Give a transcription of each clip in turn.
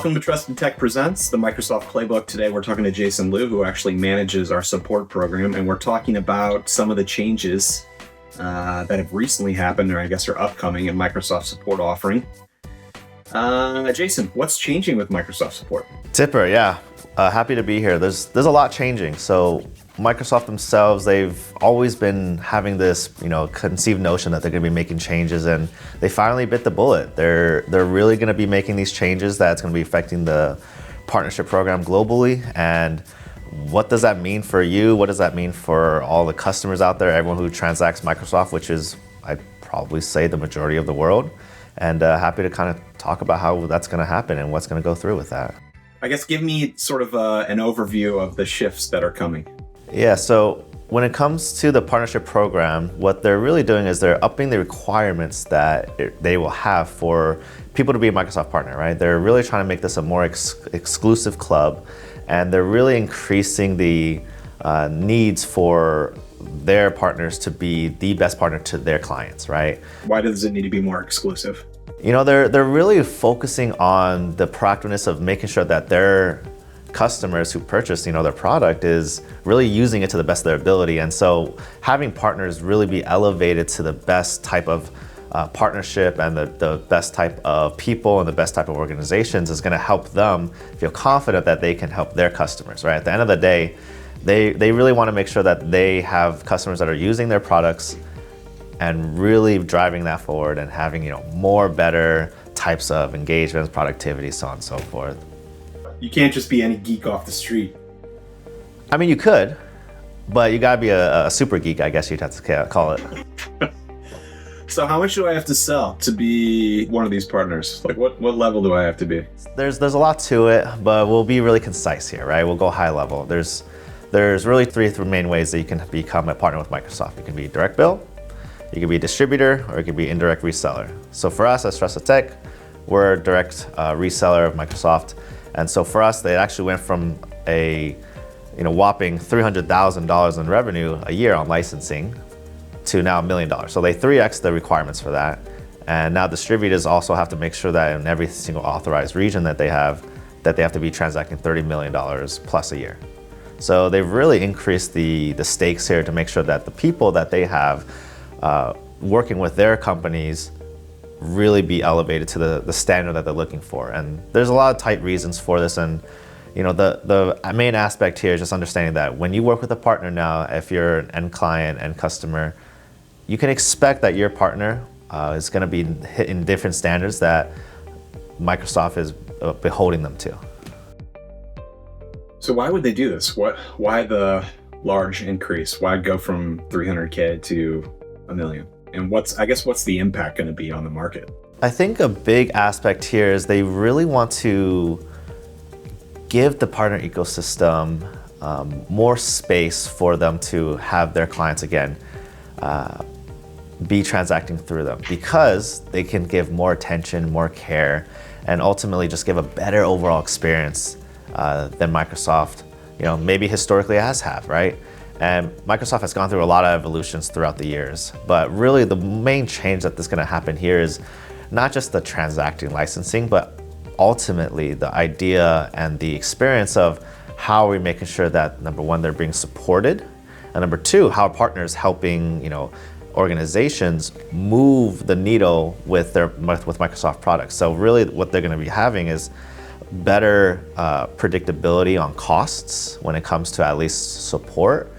Welcome to Trusted Tech Presents, the Microsoft Playbook. Today we're talking to Jason Liu, who actually manages our support program, and we're talking about some of the changes that have recently happened, or I guess are upcoming in Microsoft support offering. Jason, what's changing with Microsoft support? Tipper, yeah. Happy to be here. There's a lot changing. So Microsoft themselves, they've always been having this, conceived notion that they're going to be making changes, and they finally bit the bullet. They're really going to be making these changes that's going to be affecting the partnership program globally. And what does that mean for you? What does that mean for all the customers out there, everyone who transacts Microsoft, which is, I'd probably say, the majority of the world. And happy to kind of talk about how that's going to happen and what's going to go through with that. I guess give me sort of an overview of the shifts that are coming. Yeah, so when it comes to the partnership program, what they're really doing is they're upping the requirements that they will have for people to be a Microsoft partner, right? They're really trying to make this a more exclusive club, and they're really increasing the needs for their partners to be the best partner to their clients, right? Why does it need to be more exclusive? They're really focusing on the proactiveness of making sure that their customers who purchase, their product is really using it to the best of their ability. And so having partners really be elevated to the best type of partnership and the best type of people and the best type of organizations is going to help them feel confident that they can help their customers, right? At the end of the day, they really want to make sure that they have customers that are using their products and really driving that forward and having, more better types of engagements, productivity, so on and so forth. You can't just be any geek off the street. I mean, you could, but you gotta be a super geek, I guess you'd have to call it. So how much do I have to sell to be one of these partners? Like what level do I have to be? There's a lot to it, but we'll be really concise here, right? We'll go high level. There's really three main ways that you can become a partner with Microsoft. You can be direct bill, you can be a distributor, or you can be indirect reseller. So for us as TrustedTech, we're a direct reseller of Microsoft. And so for us, they actually went from a whopping $300,000 in revenue a year on licensing to now $1 million. So they 3x the requirements for that. And now distributors also have to make sure that in every single authorized region that they have to be transacting $30 million plus a year. So they've really increased the stakes here to make sure that the people that they have working with their companies really be elevated to the standard that they're looking for. And there's a lot of tight reasons for this. And the main aspect here is just understanding that when you work with a partner now, if you're an end client and customer, you can expect that your partner is going to be hitting different standards that Microsoft is beholding them to. So why would they do this? Why the large increase? Why go from 300K to $1 million? And what's the impact going to be on the market? I think a big aspect here is they really want to give the partner ecosystem more space for them to have their clients again be transacting through them, because they can give more attention, more care, and ultimately just give a better overall experience than Microsoft, maybe historically have, right? And Microsoft has gone through a lot of evolutions throughout the years, but really the main change that is going to happen here is not just the transacting licensing, but ultimately the idea and the experience of how are we making sure that, number one, they're being supported, and number two, how partners helping organizations move the needle with Microsoft products. So really what they're going to be having is better predictability on costs when it comes to at least support,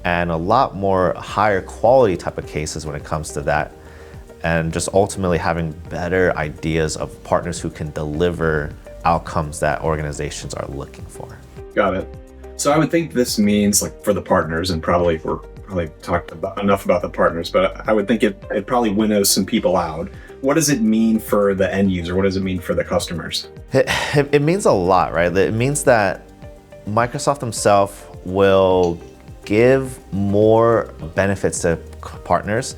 and a lot more higher quality type of cases when it comes to that, and just ultimately having better ideas of partners who can deliver outcomes that organizations are looking for. Got it. So I would think this means, like, for the partners, and we're probably talked enough about the partners, but I would think it probably winnows some people out. What does it mean for the end user? What does it mean for the customers? It means a lot, right? It means that Microsoft themselves will give more benefits to partners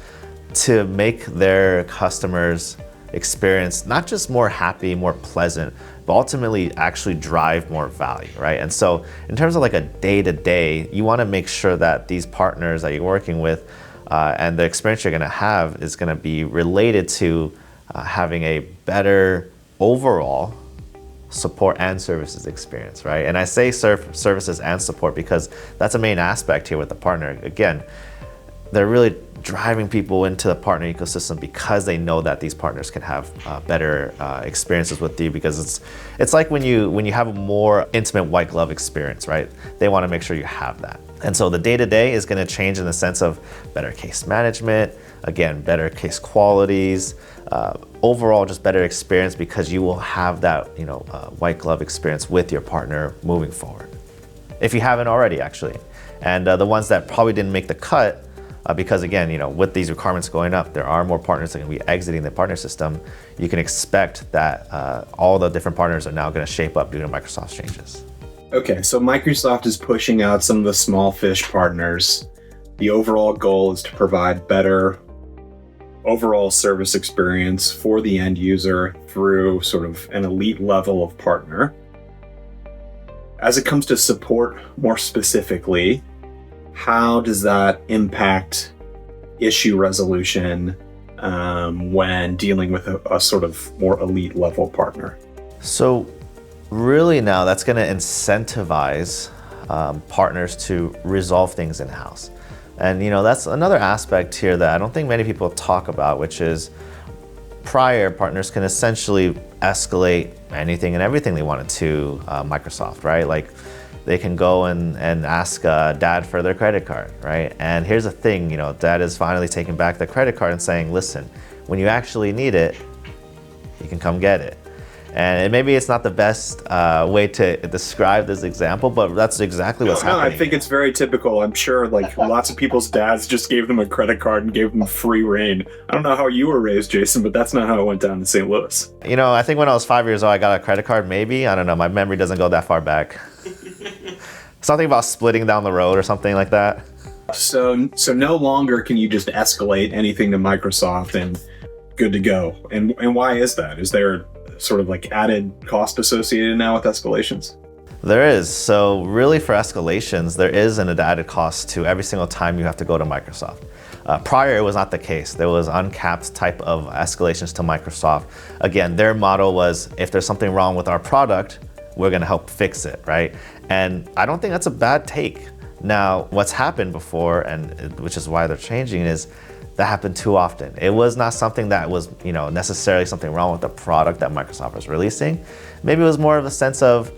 to make their customers experience not just more happy, more pleasant, but ultimately actually drive more value, right? And so in terms of like a day-to-day, you want to make sure that these partners that you're working with and the experience you're going to have is going to be related to having a better overall support and services experience, right? And I say services and support because that's a main aspect here with the partner. Again, they're really driving people into the partner ecosystem because they know that these partners can have better experiences with you, because it's like when you have a more intimate white glove experience, right? They want to make sure you have that. And so the day-to-day is going to change in the sense of better case management, again, better case qualities, overall just better experience, because you will have that white glove experience with your partner moving forward, if you haven't already actually. And the ones that probably didn't make the cut, because again, with these requirements going up, there are more partners that are going to be exiting the partner system. You can expect that all the different partners are now going to shape up due to Microsoft's changes. Okay, so Microsoft is pushing out some of the small fish partners. The overall goal is to provide better overall service experience for the end user through sort of an elite level of partner. As it comes to support more specifically, how does that impact issue resolution when dealing with a sort of more elite level partner? So really now that's going to incentivize partners to resolve things in-house. And that's another aspect here that I don't think many people talk about, which is prior partners can essentially escalate anything and everything they wanted to Microsoft, right? Like they can go and ask dad for their credit card, right? And here's the thing, dad is finally taking back the credit card and saying, listen, when you actually need it, you can come get it. And maybe it's not the best way to describe this example, but that's exactly what's happening. I think it's very typical. I'm sure lots of people's dads just gave them a credit card and gave them free reign. I don't know how you were raised, Jason, but that's not how it went down in St. Louis. I think when I was 5 years old, I got a credit card, maybe. I don't know. My memory doesn't go that far back. Something about splitting down the road or something like that. So no longer can you just escalate anything to Microsoft and good to go. And why is that? Is there sort of added cost associated now with escalations? There is. So really for escalations, there is an added cost to every single time you have to go to Microsoft. Prior, it was not the case. There was uncapped type of escalations to Microsoft. Again, their model was, if there's something wrong with our product, we're going to help fix it, right? And I don't think that's a bad take. Now, what's happened before, and which is why they're changing, is that happened too often. It was not something that was, necessarily something wrong with the product that Microsoft was releasing. Maybe it was more of a sense of,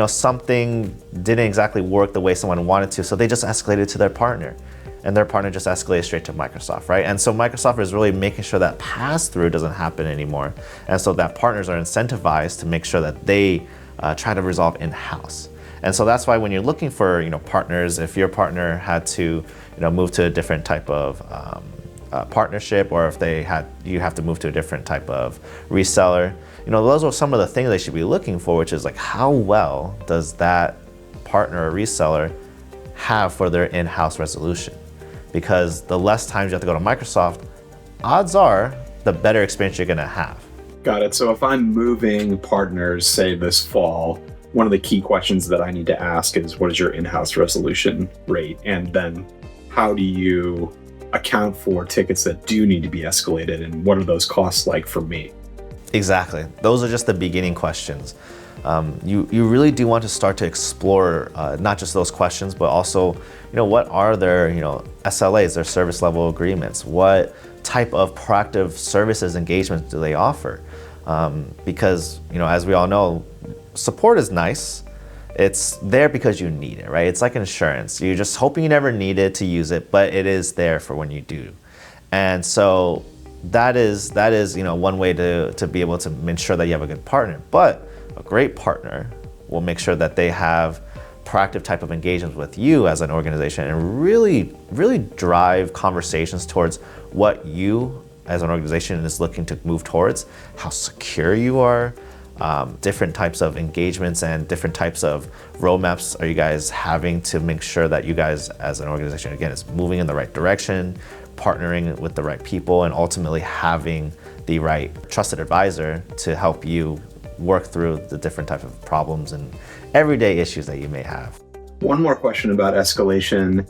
something didn't exactly work the way someone wanted to, so they just escalated to their partner, and their partner just escalated straight to Microsoft, right? And so Microsoft is really making sure that pass-through doesn't happen anymore, and so that partners are incentivized to make sure that they try to resolve in-house. And so that's why when you're looking for partners, if your partner had to move to a different type of partnership, or if you have to move to a different type of reseller, those are some of the things they should be looking for, which is how well does that partner or reseller have for their in-house resolution? Because the less times you have to go to Microsoft, odds are the better experience you're going to have. Got it. So if I'm moving partners, say this fall, one of the key questions that I need to ask is, what is your in-house resolution rate? And then how do you account for tickets that do need to be escalated, and what are those costs like for me? Exactly. Those are just the beginning questions. You really do want to start to explore not just those questions, but also, what are their, SLAs, their service level agreements? What type of proactive services engagements do they offer? Because, as we all know, support is nice. It's there because you need it, right? It's like insurance. You're just hoping you never need it to use it, but it is there for when you do. And so that is one way to be able to ensure that you have a good partner. But a great partner will make sure that they have proactive type of engagements with you as an organization, and really drive conversations towards what you as an organization is looking to move towards, how secure you are, different types of engagements and different types of roadmaps are you guys having to make sure that you guys as an organization, again, is moving in the right direction, partnering with the right people, and ultimately having the right trusted advisor to help you work through the different types of problems and everyday issues that you may have. One more question about escalation.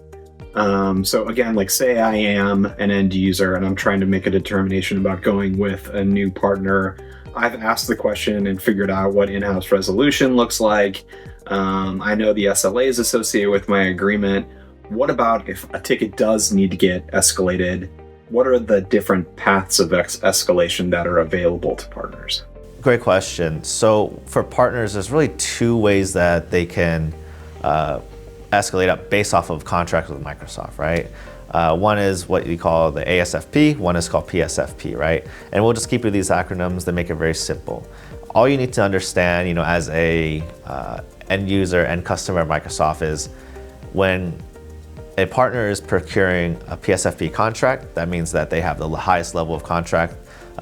So again, say I am an end user and I'm trying to make a determination about going with a new partner. I've asked the question and figured out what in-house resolution looks like. I know the SLAs associated with my agreement. What about if a ticket does need to get escalated? What are the different paths of escalation that are available to partners? Great question. So for partners, there's really two ways that they can escalate up based off of contracts with Microsoft, right? One is what you call the ASFP, one is called PSFP, right? And we'll just keep with these acronyms that make it very simple. All you need to understand, as a end user and customer of Microsoft is when a partner is procuring a PSFP contract, that means that they have the highest level of contract.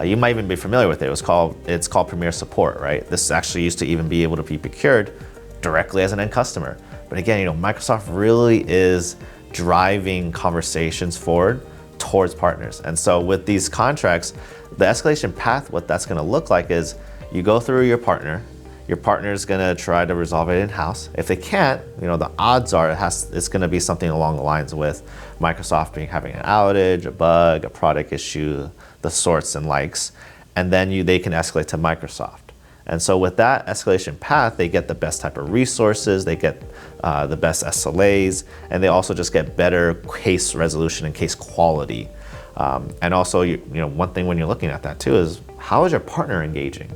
You might even be familiar with it. It's called Premier Support, right? This actually used to even be able to be procured directly as an end customer. But again, Microsoft really is driving conversations forward towards partners. And so with these contracts, the escalation path, what that's going to look like is you go through your partner is going to try to resolve it in-house. If they can't, the odds are it's going to be something along the lines with Microsoft having an outage, a bug, a product issue, the sorts and likes, and then they can escalate to Microsoft. And so with that escalation path, they get the best type of resources, they get the best SLAs, and they also just get better case resolution and case quality. And also, one thing when you're looking at that too is how is your partner engaging,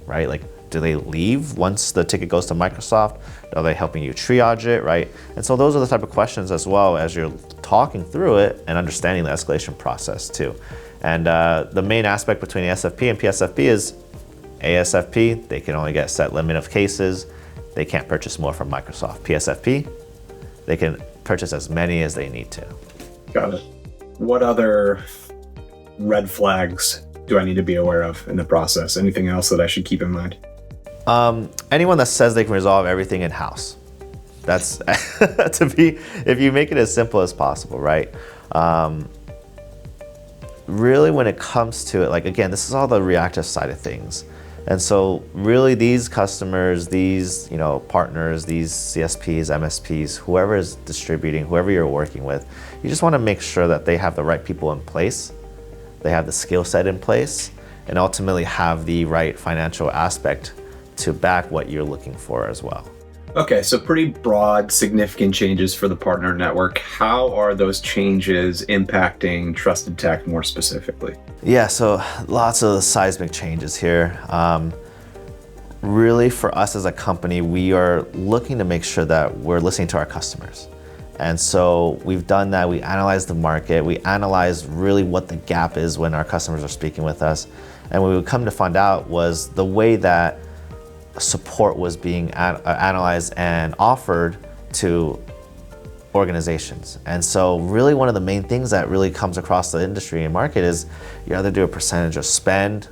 right? Like, do they leave once the ticket goes to Microsoft? Are they helping you triage it, right? And so those are the type of questions as well as you're talking through it and understanding the escalation process too. And the main aspect between ASFP and PSFP is ASFP, they can only get a set limit of cases. They can't purchase more from Microsoft. PSFP, they can purchase as many as they need to. Got it. What other red flags do I need to be aware of in the process? Anything else that I should keep in mind? Anyone that says they can resolve everything in-house. That's if you make it as simple as possible, right? Really when it comes to it, like again, this is all the reactive side of things. And so really these customers, these partners, these CSPs, MSPs, whoever is distributing, whoever you're working with, you just want to make sure that they have the right people in place, they have the skill set in place, and ultimately have the right financial aspect to back what you're looking for as well. Okay, so pretty broad, significant changes for the partner network. How are those changes impacting TrustedTech more specifically? Yeah, so lots of seismic changes here. Really for us as a company, we are looking to make sure that we're listening to our customers. And so we've done that. We analyzed the market. We analyzed really what the gap is when our customers are speaking with us. And what we would come to find out was the way that support was being analyzed and offered to organizations. And so really one of the main things that really comes across the industry and market is you either do a percentage of spend,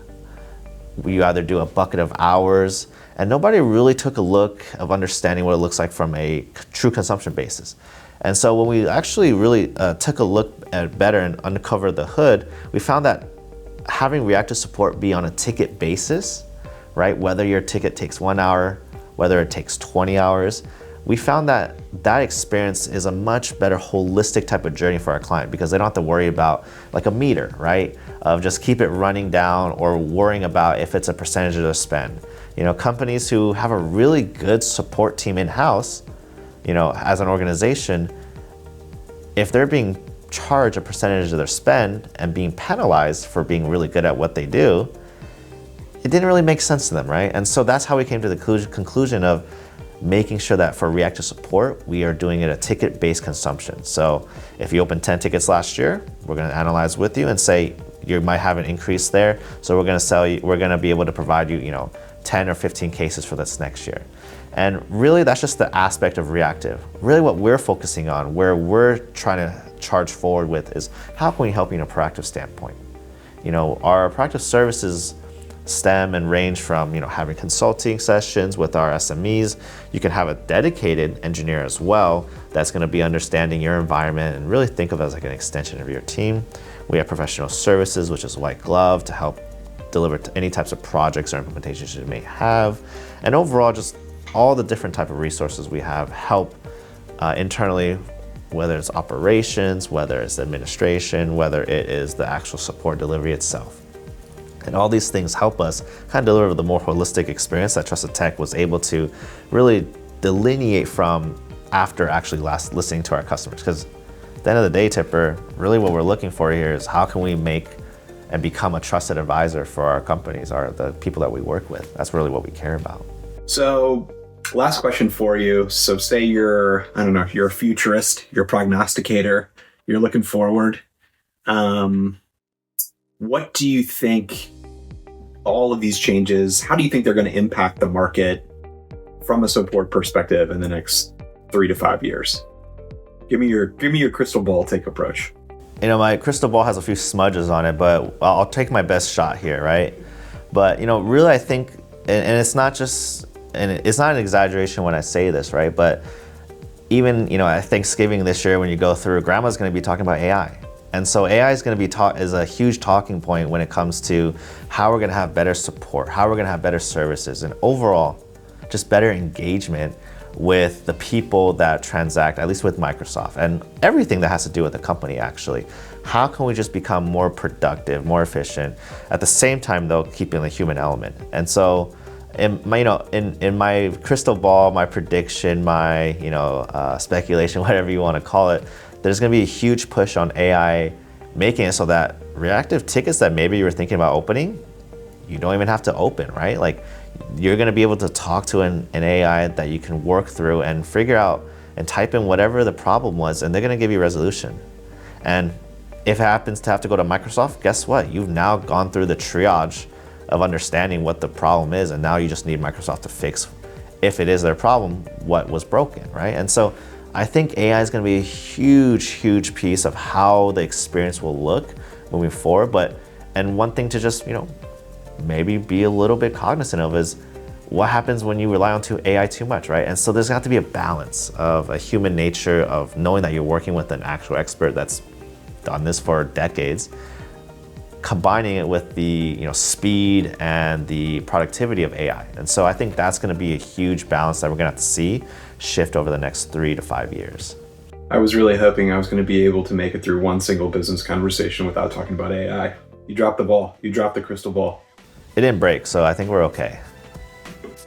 you either do a bucket of hours, and nobody really took a look of understanding what it looks like from a true consumption basis. And so when we actually really took a look at better and uncovered the hood, we found that having reactive support be on a ticket basis, right? Whether your ticket takes 1 hour, whether it takes 20 hours, we found that that experience is a much better holistic type of journey for our client because they don't have to worry about like a meter, right? Of just keep it running down or worrying about if it's a percentage of the spend. Companies who have a really good support team in-house, as an organization, if they're being charged a percentage of their spend and being penalized for being really good at what they do, it didn't really make sense to them, right? And so that's how we came to the conclusion of making sure that for reactive support, we are doing it a ticket-based consumption. So if you opened 10 tickets last year, we're gonna analyze with you and say, you might have an increase there. So we're gonna be able to provide you, 10 or 15 cases for this next year. And really that's just the aspect of reactive. Really what we're focusing on, where we're trying to charge forward with is how can we help you in a proactive standpoint? Our proactive services stem and range from having consulting sessions with our SMEs. You can have a dedicated engineer as well that's going to be understanding your environment and really think of it as like an extension of your team. We have professional services, which is white glove to help deliver to any types of projects or implementations you may have. And overall, just all the different type of resources we have help internally, whether it's operations, whether it's administration, whether it is the actual support delivery itself. And all these things help us kind of deliver the more holistic experience that TrustedTech was able to really delineate from after actually listening to our customers. Because at the end of the day, Tipper, really what we're looking for here is how can we make and become a trusted advisor for our companies, the people that we work with. That's really what we care about. So last question for you. So say you're a futurist, you're a prognosticator, you're looking forward. What do you think all of these changes, how do you think they're going to impact the market from a support perspective in the next 3 to 5 years? Give me your crystal ball take approach. My crystal ball has a few smudges on it, but I'll take my best shot here, right? But, really I think, and it's not an exaggeration when I say this, right? But even, at Thanksgiving this year, when you go through, grandma's going to be talking about AI. And so AI is going to be is a huge talking point when it comes to how we're going to have better support, how we're going to have better services, and overall, just better engagement with the people that transact, at least with Microsoft, and everything that has to do with the company, actually. How can we just become more productive, more efficient, at the same time, though, keeping the human element? And so, in my crystal ball, my prediction, my speculation, whatever you want to call it, there's going to be a huge push on AI, making it so that reactive tickets that maybe you were thinking about opening, you don't even have to open, right? Like, you're going to be able to talk to an AI that you can work through and figure out and type in whatever the problem was, and they're going to give you resolution. And if it happens to have to go to Microsoft, guess what? You've now gone through the triage of understanding what the problem is, and now you just need Microsoft to fix, if it is their problem, what was broken, right? And so I think AI is going to be a huge, huge piece of how the experience will look moving forward. And one thing to just, maybe be a little bit cognizant of is what happens when you rely on AI too much, right? And so there's got to be a balance of a human nature of knowing that you're working with an actual expert that's done this for decades, combining it with the speed and the productivity of AI. And so I think that's going to be a huge balance that we're going to have to see shift over the next 3 to 5 years. I was really hoping I was going to be able to make it through one single business conversation without talking about AI. You dropped the ball. You dropped the crystal ball. It didn't break, so I think we're okay.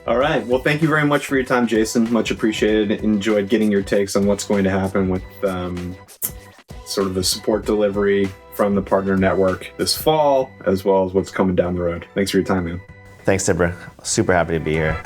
All right. Well, thank you very much for your time, Jason. Much appreciated. Enjoyed getting your takes on what's going to happen with sort of the support delivery from the partner network this fall, as well as what's coming down the road. Thanks for your time, man. Thanks, Tipper. Super happy to be here.